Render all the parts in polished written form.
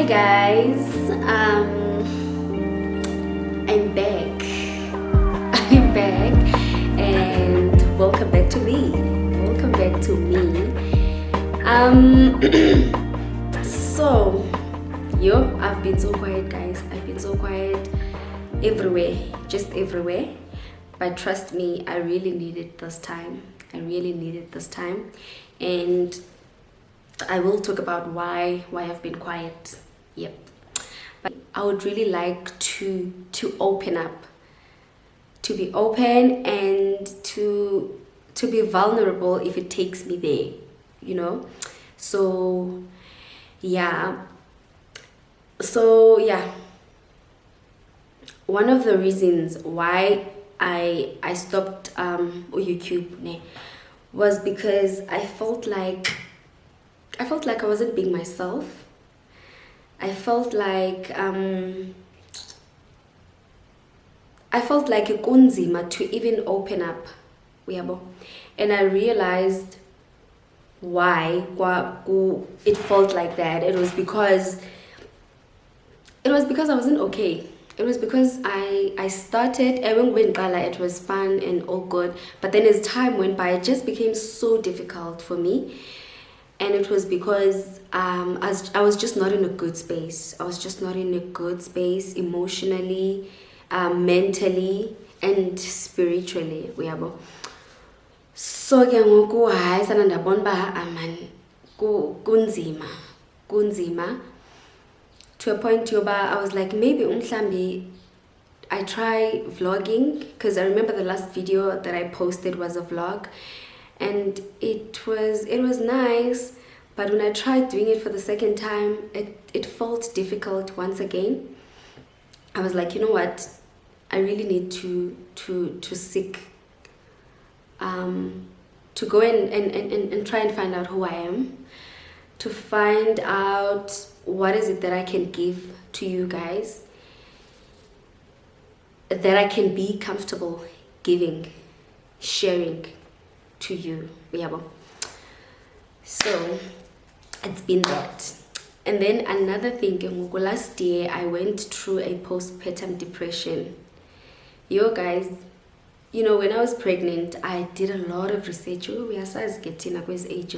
guys, I'm back. I'm back, and welcome back to me. Welcome back to me. So, I've been so quiet, guys. I've been so quiet everywhere, just everywhere. But trust me, I really needed this time. I really needed this time, and I will talk about why I've been quiet. Yep. But I would really like to open up, to be open, and to be vulnerable if it takes me there, you know. So yeah. One of the reasons why I stopped YouTube was because I felt like I wasn't being myself. I felt like it kunzima to even open up, and I realized why it felt like that. It was because I wasn't okay. It was because I started, and when it was fun and all good, but then as time went by, it just became so difficult for me. And it was because I was just not in a good space. I was just not in a good space emotionally, mentally, and spiritually. So ke ngoku hayi sana ndabona ba aman kunzima to a point yoba I was like, maybe umhlambi I try vlogging, because I remember the last video that I posted was a vlog, and it was nice, but when I tried doing it for the second time, it felt difficult once again. I was like, you know what, I really need to seek to go and try and find out who I am, to find out what is it that I can give to you guys, that I can be comfortable giving, sharing to you. So it's been that. And then another thing, last year I went through a postpartum depression. Guys, when I was pregnant, I did a lot of research. We are getting a quiz age.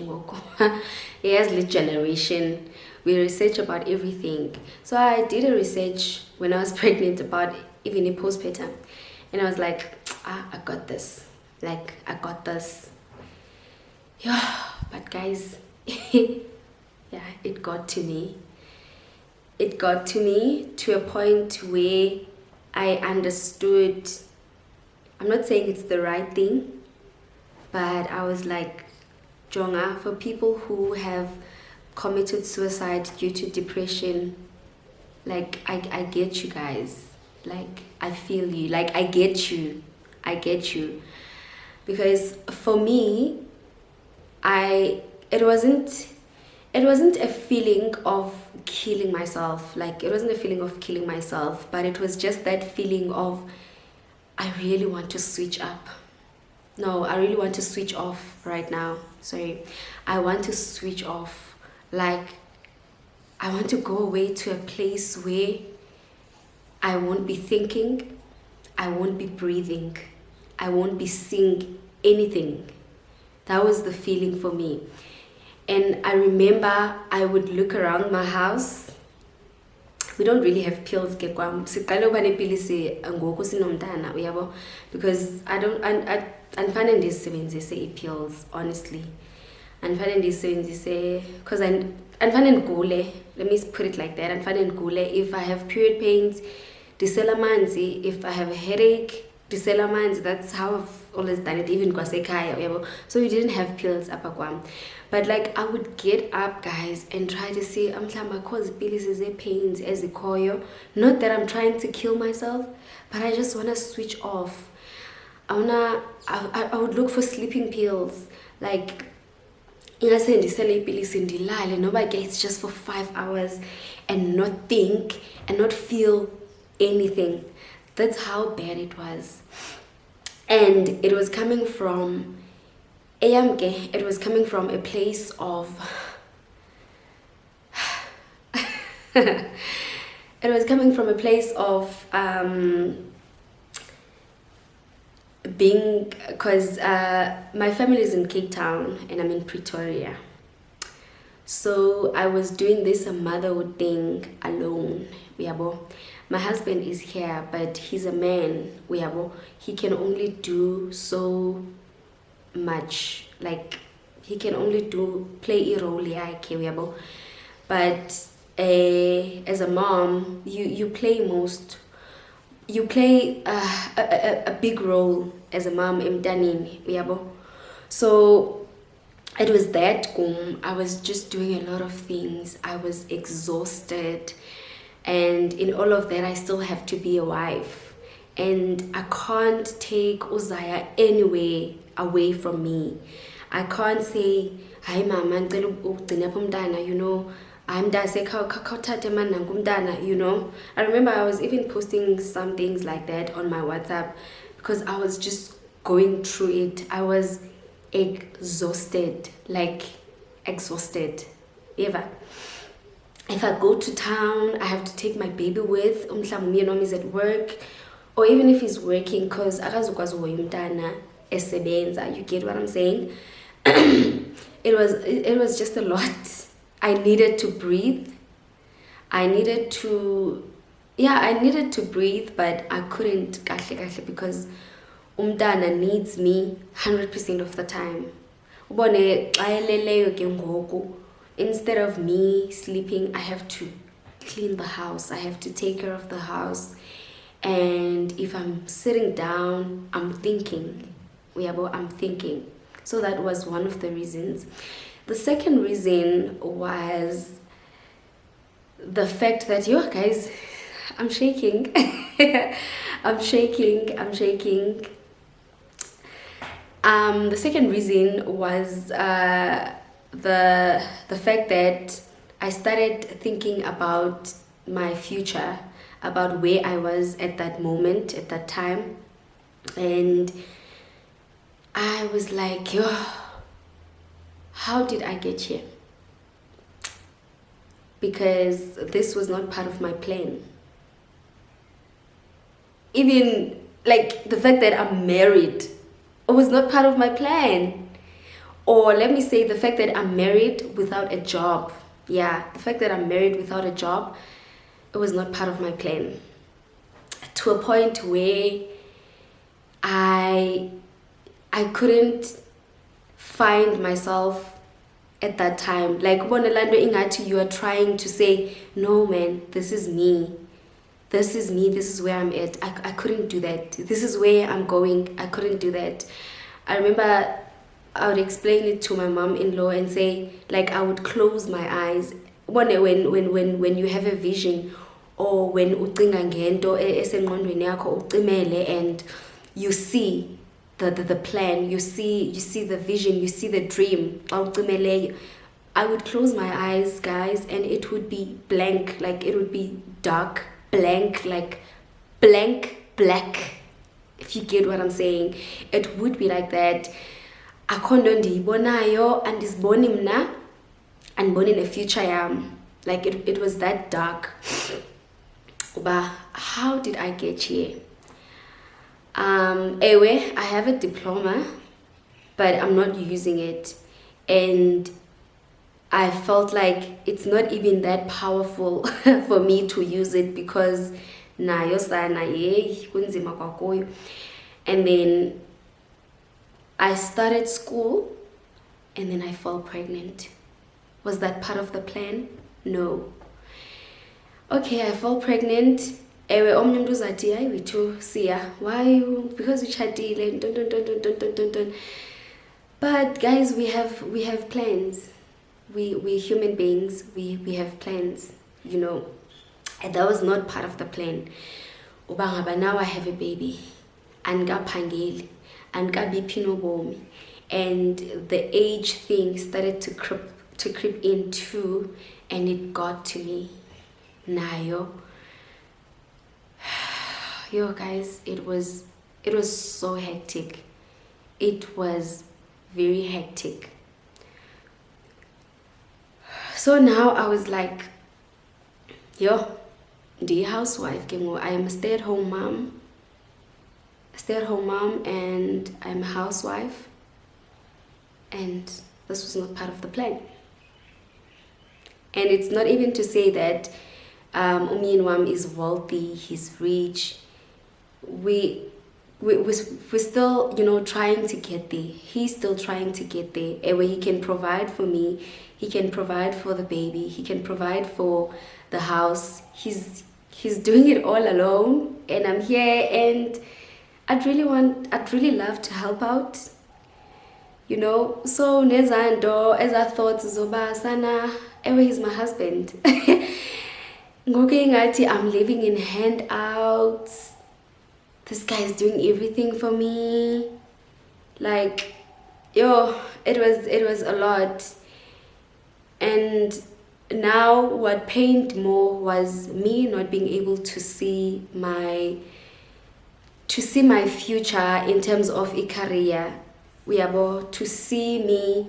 Yes, the generation, we research about everything. So I did a research when I was pregnant about even a postpartum, and I was like, I got this. Like, I got this. Yeah, but guys, yeah, it got to me. It got to me to a point where I understood. I'm not saying it's the right thing, but I was like, Jonga, for people who have committed suicide due to depression, like, I get you guys. Like, I feel you. Like, I get you. Because for me, it wasn't a feeling of killing myself. Like, it wasn't a feeling of killing myself, but it was just that feeling of, I really want to switch up. No, I really want to switch off right now. Sorry. I want to switch off. Like, I want to go away to a place where I won't be thinking, I won't be breathing, I won't be seeing anything. That was the feeling for me. And I remember I would look around my house. We don't really have pills, because I find these pills, honestly. And find these because let me put it like that. And find if I have period pains, diselamanzi. If I have a headache, diselamanzi. That's how I've always done it, even kwasekhaya. So we didn't have pills apakwam. But like, I would get up, guys, and try to say, I'm cause pills is pains as a koyo. Not that I'm trying to kill myself, but I just wanna switch off. I would look for sleeping pills. Like, it's just for 5 hours and not think and not feel anything. That's how bad it was. And it was coming from a place of It was coming from a place of being, because my family is in Cape Town and I'm in Pretoria. So I was doing this motherhood thing alone. My husband is here, but he's a man. He can only do so much. Like, he can only play a role. But as a mom, you play a big role as a mom emntaneni. So it was that I was just doing a lot of things. I was exhausted, and in all of that I still have to be a wife, and I can't take Uzaya anyway away from me. I can't say, hi mama, I'm I remember I was even posting some things like that on my WhatsApp because I was just going through it. I was exhausted, like exhausted. Eva, if I go to town, I have to take my baby with. Is at work, or even if he's working, because you get what I'm saying. It was just a lot. I needed to breathe. I needed to breathe, but I couldn't because umntana needs me 100% of the time. Instead of me sleeping, I have to clean the house. I have to take care of the house. And if I'm sitting down, I'm thinking. I'm thinking. So that was one of the reasons. The second reason was the fact that, guys, I'm shaking. I'm shaking. The second reason was the fact that I started thinking about my future, about where I was at that moment, at that time, and I was like, how did I get here? Because this was not part of my plan. Even like the fact that I'm married, it was not part of my plan. Or let me say the fact that I'm married without a job. Yeah, the fact that I'm married without a job, it was not part of my plan. To a point where I couldn't find myself at that time. Like, you are trying to say, no man, this is me. This is me, this is where I'm at. I couldn't do that. This is where I'm going. I couldn't do that. I remember I would explain it to my mom-in-law and say, like, I would close my eyes. When you have a vision, or when ucinga ngento esengqondweni yakho ucimele and you see the plan, you see the vision, you see the dream, I would close my eyes, guys, and it would be blank. Like, it would be dark, blank, like blank black, if you get what I'm saying. It would be like that. Akhondo ndiyibonayo andiziboni mna andiboni nefuture yam. Like, it was that dark. But how did I get here? Anyway, I have a diploma, but I'm not using it, and I felt like it's not even that powerful for me to use it because nayo sana kunzima kwakuyo. And then I started school, and then I fell pregnant. Was that part of the plan? No. Okay, I fell pregnant. Ewe omnye umuntu uzathi hayi wethu siya, why? Because uchadile. Don't. But guys, we have plans. We human beings, we have plans, and that was not part of the plan. Ubangaba, now I have a baby, andikaphangeli, andikabiphi nobomi, and the age thing started to creep in too, and it got to me. Nayo, guys, it was so hectic. It was very hectic. So now I was like, yo, the housewife ke ngoku. I am a stay-at-home mom, and I'm a housewife, and this was not part of the plan. And it's not even to say that Umyinwam is wealthy, he's rich. We're still, trying to get there. He's still trying to get there, and where he can provide for me, he can provide for the baby, he can provide for the house. He's doing it all alone, and I'm here, and I'd really love to help out, So nezando, as I thought, zoba sana, ewe, he's my husband. Ngoke I'm living in handouts. This guy is doing everything for me. Like, it was a lot. And now what pained more was me not being able to see my future in terms of a career. To see me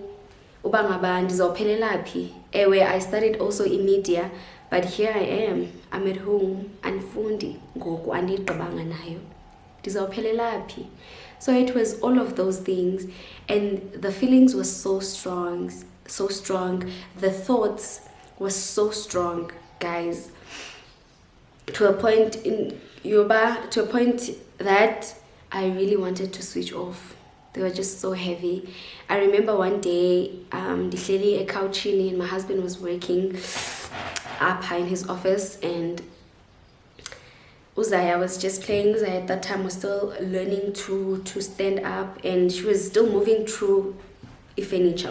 uba ngaba ndizawuphelela phi. Ewe, I studied also in media, but here I am. I'm at home, andifundi ngoku, andigqibanga nayo. Ndizawuphelela phi. So it was all of those things, and the feelings were so strong. The thoughts were so strong, guys, to a point that I really wanted to switch off. They were just so heavy. I remember one day, ndihleli ekouchini, and my husband was working up high in his office, and Uzaya was just playing. Uzaya at that time was still learning to stand up, and she was still moving through furniture,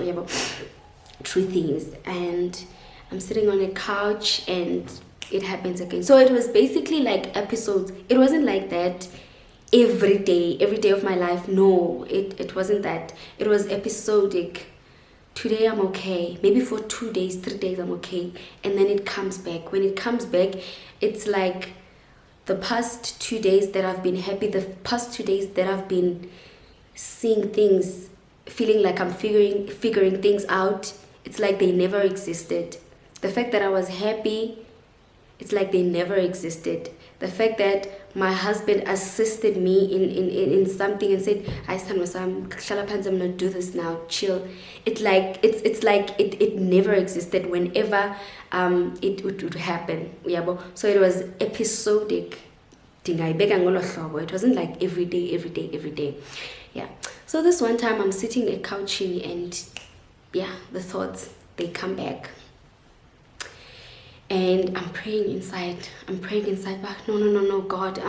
through things. And I'm sitting on a couch, and it happens again. So it was basically like episodes. It wasn't like that every day of my life. No, it wasn't that. It was episodic. Today I'm okay. Maybe for 2 days, 3 days I'm okay. And then it comes back. When it comes back, it's like the past 2 days that I've been happy, the past 2 days that I've been seeing things, feeling like I'm figuring things out, it's like they never existed. The fact that I was happy, it's like they never existed. The fact that my husband assisted me in something and said, "I I'm gonna do this now, chill." It's like it never existed whenever it would happen. So it was episodic. It wasn't like every day. Yeah. So this one time I'm sitting at couching, and the thoughts, they come back. And I'm praying inside, but no, God,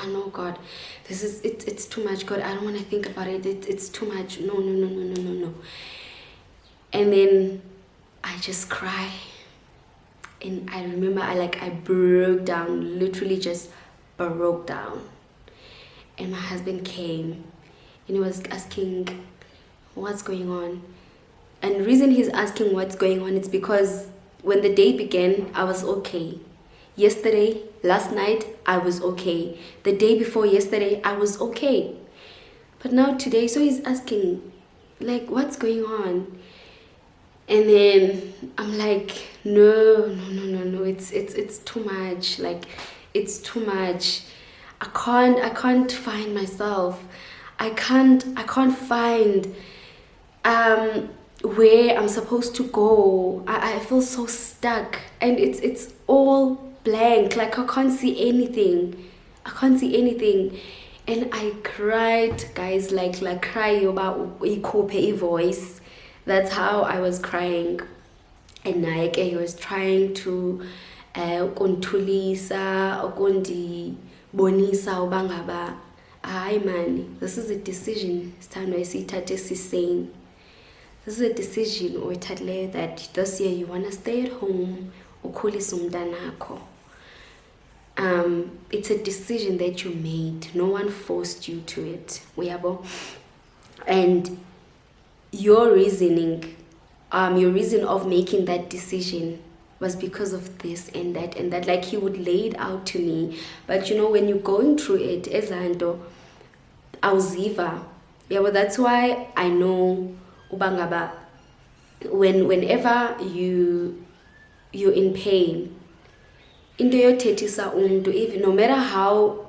no, God, this is, it's too much, God, I don't want to think about it, it's too much, no. And then I just cry, and I remember I broke down, literally just broke down. And my husband came, and he was asking, what's going on? And the reason he's asking what's going on is because when the day began, I was okay. Yesterday, last night, I was okay. The day before yesterday, I was okay. But now today, so he's asking, like, what's going on? And then I'm like, no, it's too much. Like, it's too much. I can't find myself. I can't find where I'm supposed to go. I feel so stuck, and it's all blank. Like, I can't see anything. And I cried, guys, like cry about a voice. That's how I was crying. And he was trying to kontulisa, bonisa ubangaba. Hi man, this is a decision. This is a decision or that this year you want to stay at home or it's a decision that you made. No one forced you to it. And your reason of making that decision was because of this and that. Like, he would lay it out to me. But when you're going through it, ezanto awuziva. But that's why I know ubangaba, whenever you're in pain, into yothethisa umuntu, even no matter how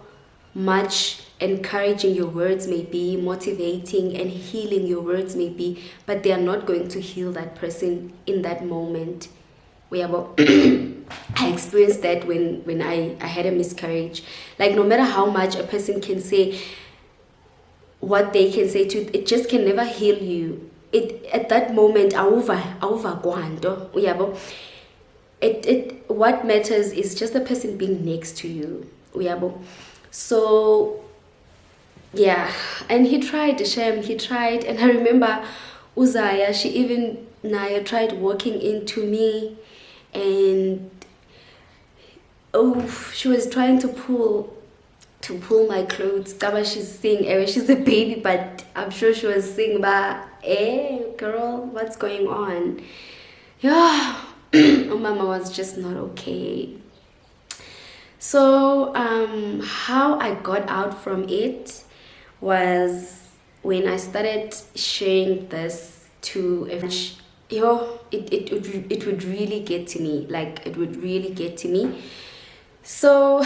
much encouraging your words may be, motivating and healing your words may be, but they are not going to heal that person in that moment. I experienced that when I had a miscarriage. Like, no matter how much a person can say, what they can say to you, it just can never heal you. It at that moment, it what matters is just the person being next to you. So yeah, and he tried, Shem, he tried. And I remember Uzaya, she even Naya tried walking into me, and she was trying to pull my clothes. Kaba, she's saying, she's a baby, but I'm sure she was saying, girl, what's going on? Yeah, Mama was just not okay. So how I got out from it was when I started sharing this to it would really get to me. Like, it would really get to me. So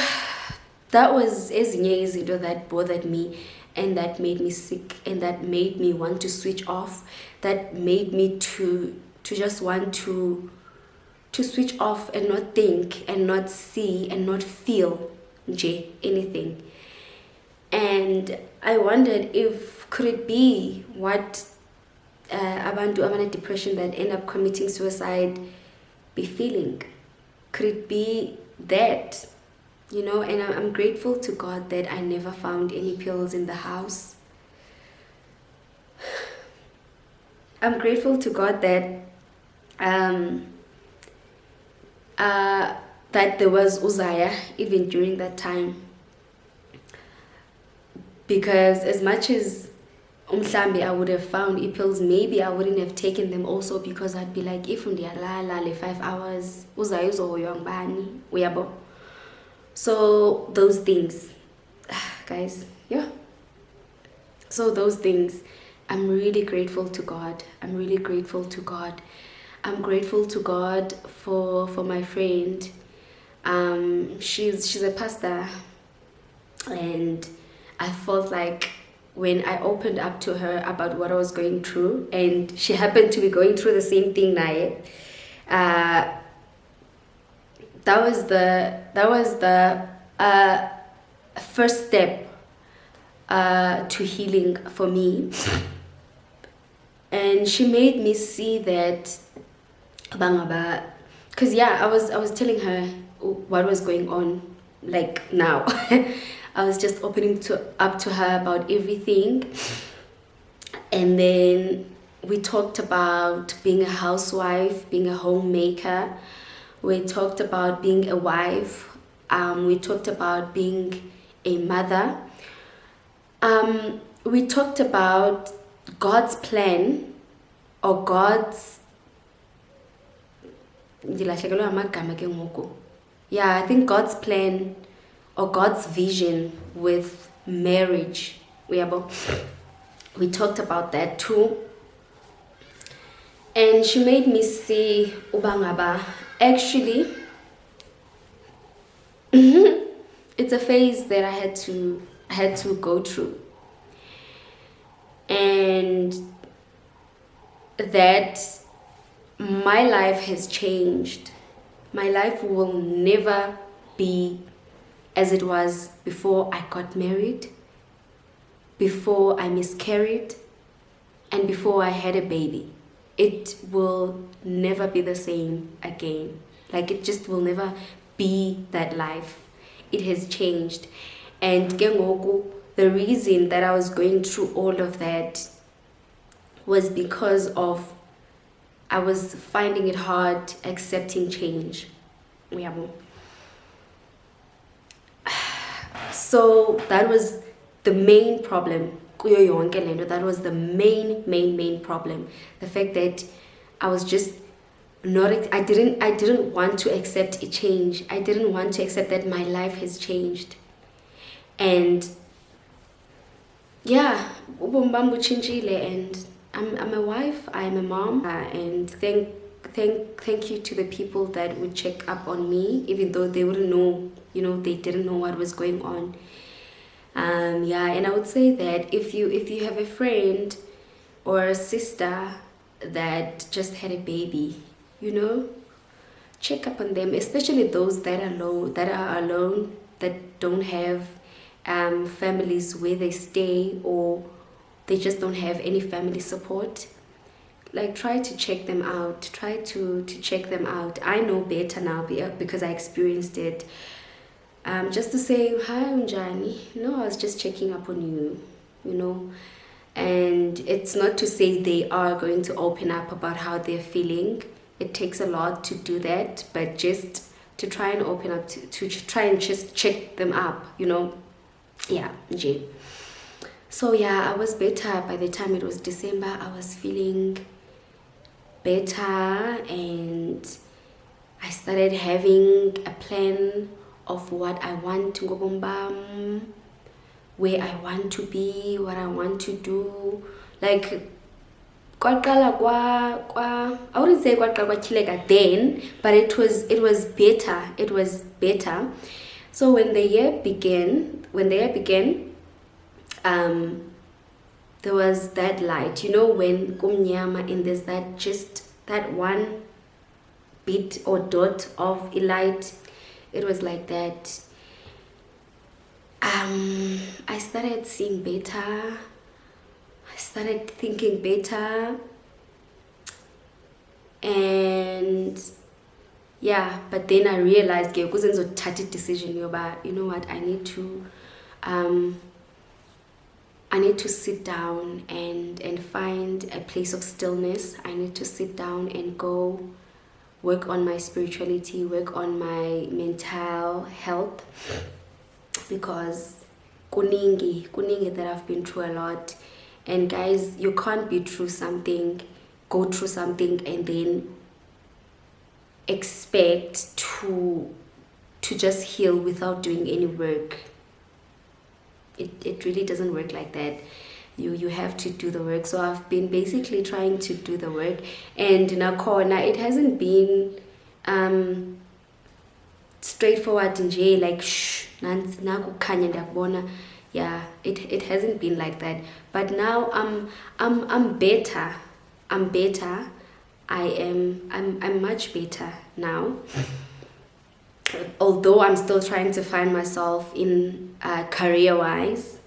that was ezinye that bothered me, and that made me sick, and that made me want to switch off, that made me to just want to switch off and not think and not see and not feel anything. And I wondered, if could it be what abantu abane depression that end up committing suicide be feeling? Could it be that? And I'm grateful to God that I never found any pills in the house. I'm grateful to God that that there was Uzaya even during that time, because as much as I would have found pills, maybe I wouldn't have taken them also, because I'd be like, if le 5 hours Uzaya uzoyoyang uyabo. So those things, guys, yeah. So those things, I'm really grateful to God. I'm really grateful to God. I'm grateful to God for my friend. She's a pastor, and I felt like when I opened up to her about what I was going through, and she happened to be going through the same thing now, that was the first step to healing for me. And she made me see that, because I was telling her what was going on, like now. I was just opening up to her about everything. And then we talked about being a housewife, being a homemaker. We talked about being a wife. We talked about being a mother. We talked about God's plan, or God's... Yeah, I think God's plan or God's vision with marriage. We talked about that too. And she made me see ubangaba. Actually, it's a phase that I had to go through, and that my life has changed. My life will never be as it was before I got married, before I miscarried, and before I had a baby. It will never be the same again. Like, it just will never be that life. It has changed. And the reason that I was going through all of that was because of I was finding it hard accepting change. So that was the main problem. That was the main problem. The fact that I was just not... I didn't want to accept a change. I didn't want to accept that my life has changed. And yeah, and I'm a wife, I'm a mom, and thank you to the people that would check up on me, even though they wouldn't know, they didn't know what was going on. Yeah, and I would say that if you have a friend or a sister that just had a baby, check up on them, especially those that are alone, that don't have families where they stay, or they just don't have any family support. Like, try to check them out. Try to check them out. I know better now because I experienced it. Just to say, hi, Unjani. No, I was just checking up on you, And it's not to say they are going to open up about how they're feeling. It takes a lot to do that, but just to try and open up, to try and just check them up, Yeah, Jay. So yeah, I was better by the time it was December. I was feeling better, and I started having a plan of what I want to go, where I want to be, what I want to do. Like, I wouldn't say then, but it was better. It was better. So when the year began, there was that light, when kumnyama, and there's that one bit or dot of a light. It was like that. I started seeing better. I started thinking better. And yeah, but then I realized because it's a tactic decision, you know what, I need to sit down and find a place of stillness. I need to sit down and go work on my spirituality, work on my mental health, because kuningi that I've been through a lot. And guys, you can't go through something and then expect to just heal without doing any work. It really doesn't work like that. You have to do the work. So I've been basically trying to do the work, and in a corner, it hasn't been straightforward in jail, like yeah, it hasn't been like that. But now I'm better. I'm much better now. Although I'm still trying to find myself in career-wise,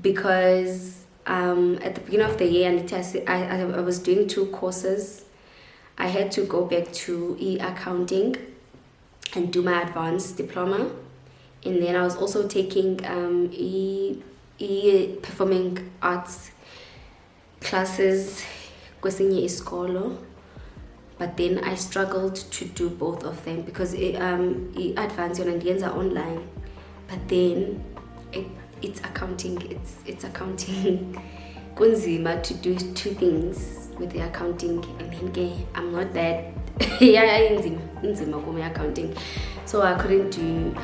because at the beginning of the year, I was doing 2 courses. I had to go back to accounting and do my advanced diploma, and then I was also taking performing arts classes kwesinye iskolo. But then I struggled to do both of them because advanced and online. But then it's accounting. It's accounting. Kunzima to do 2 things with the accounting, and then I'm not that. Accounting. So I couldn't do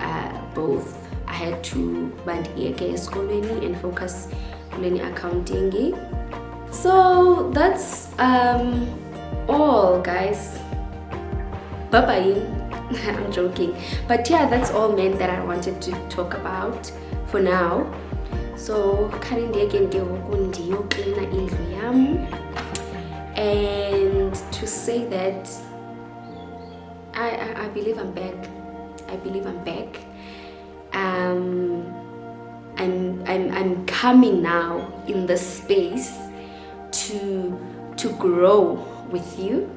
both. I had to skolweni and focus on accounting. So that's all, guys. Bye bye. I'm joking, but yeah, that's all men that I wanted to talk about for now. So and to say that I believe I'm back. I'm coming now in the space to grow with you,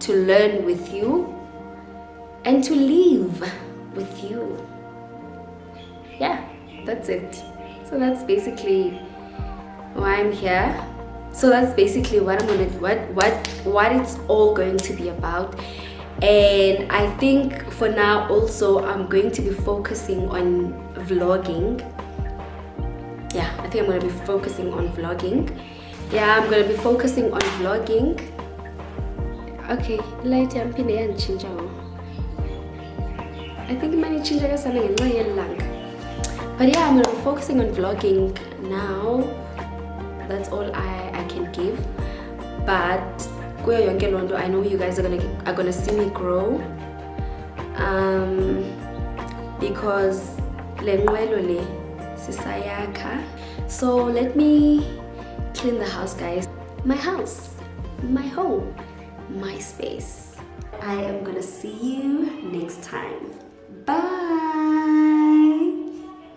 to learn with you, and to live with you. Yeah, that's it. So that's basically why I'm here. So that's basically what what it's all going to be about. And I think for now also I'm going to be focusing on vlogging. Yeah, I think I'm going to be focusing on vlogging. Yeah, I'm going to be focusing on vlogging. Okay, later I'm going to change. I think I'm going to change something. But yeah, I'm going to be focusing on vlogging now. That's all I can give. But kuyo yonke loo nto, I know you guys are gonna see me grow, because le nqwelo le sisayakha. So let me clean the house, guys. My house, my home, my space. I am gonna see you next time. Bye.